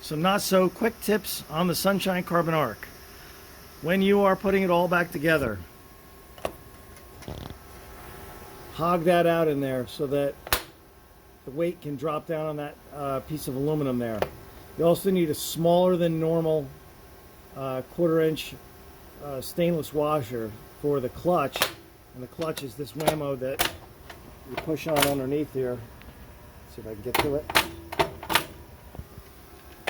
Some not so quick tips on the Sunshine Carbon Arc. When you are putting it all back together, hog that out in there so that the weight can drop down on that piece of aluminum there. You also need a smaller than normal 1/4 inch stainless washer for the clutch, and the clutch is this whammo that you push on underneath here. Let's see if I can get to it.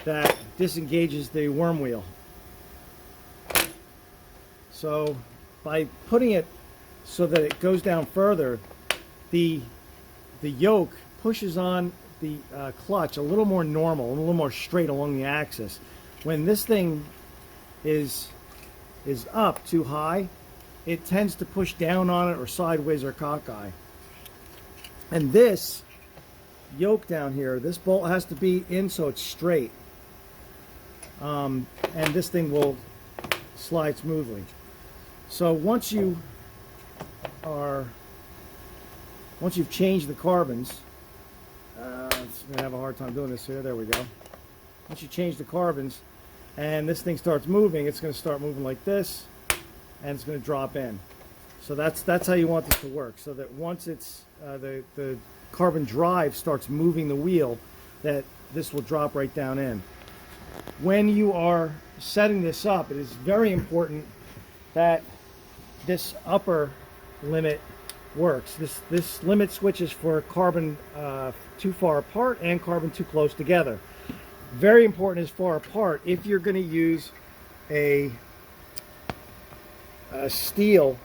That disengages the worm wheel. So by putting it so that it goes down further, the yoke pushes on the clutch a little more normal, a little more straight along the axis. When this thing is up too high, it tends to push down on it or sideways or cockeye. And this yoke down here, this bolt has to be in so it's straight. And this thing will slide smoothly. So once you've changed the carbons, I'm gonna have a hard time doing this here. There we go. Once you change the carbons, and this thing starts moving, it's going to start moving like this, and it's going to drop in. So that's how you want this to work. So that once it's the carbon drive starts moving the wheel, that this will drop right down in. When you are setting this up, it is very important that this upper limit works. This limit switch is for carbon too far apart and carbon too close together. Very important as far apart if you're going to use a steel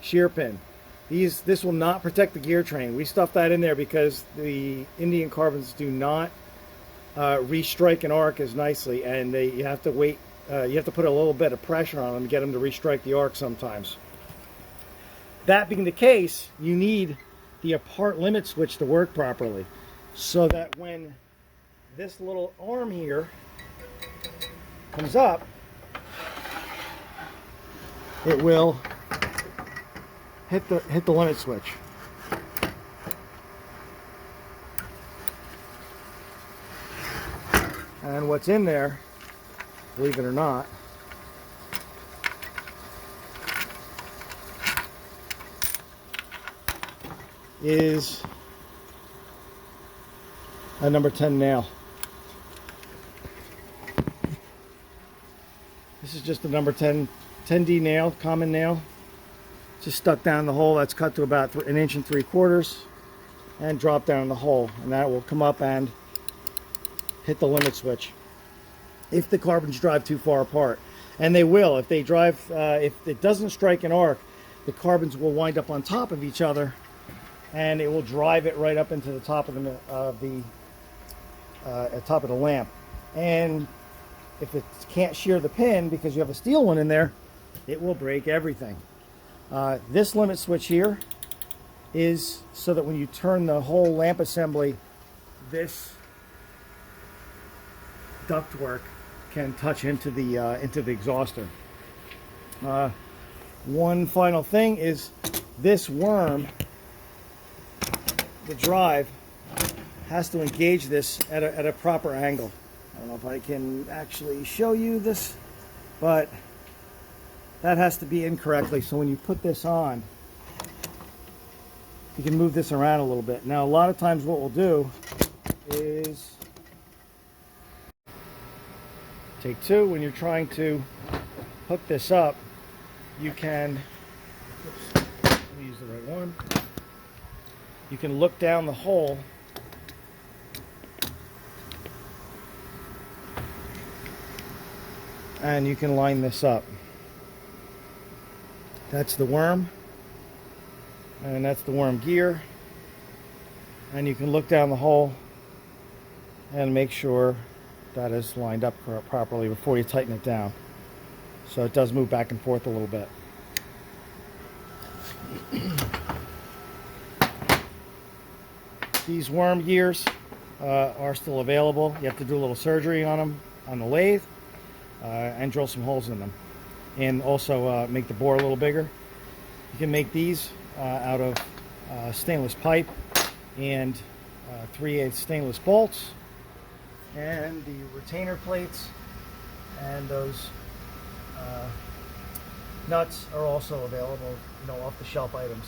shear pin. This will not protect the gear train. We stuffed that in there because the Indian carbons do not restrike an arc as nicely, and you have to wait. You have to put a little bit of pressure on them to get them to restrike the arc sometimes. That being the case, you need the apart limit switch to work properly, so that when this little arm here comes up, it will hit the limit switch. And what's in there, believe it or not, is a number 10 nail. This is just a number 10D nail, common nail. Just stuck down the hole. That's cut to about 1 3/4 inches and drop down in the hole, and that will come up and hit the limit switch if the carbons drive too far apart. And they will. If they drive, if it doesn't strike an arc, the carbons will wind up on top of each other, and it will drive it right up into the top of the lamp. And if it can't shear the pin because you have a steel one in there, it will break everything. This limit switch here is so that when you turn the whole lamp assembly, this ductwork can touch into the exhauster. One final thing is this worm, the drive, has to engage this at a proper angle. I don't know if I can actually show you this, but that has to be in correctly. So when you put this on, you can move this around a little bit. Now a lot of times what we'll do is take two. When you're trying to hook this up, you can, oops, let me use the right one. You can look down the hole and you can line this up. That's the worm, and that's the worm gear, and you can look down the hole and make sure that is lined up properly before you tighten it down. So it does move back and forth a little bit. These worm gears are still available. You have to do a little surgery on them on the lathe and drill some holes in them, and also make the bore a little bigger. You can make these out of stainless pipe and 3/8 stainless bolts, and the retainer plates and those nuts are also available, off-the-shelf items.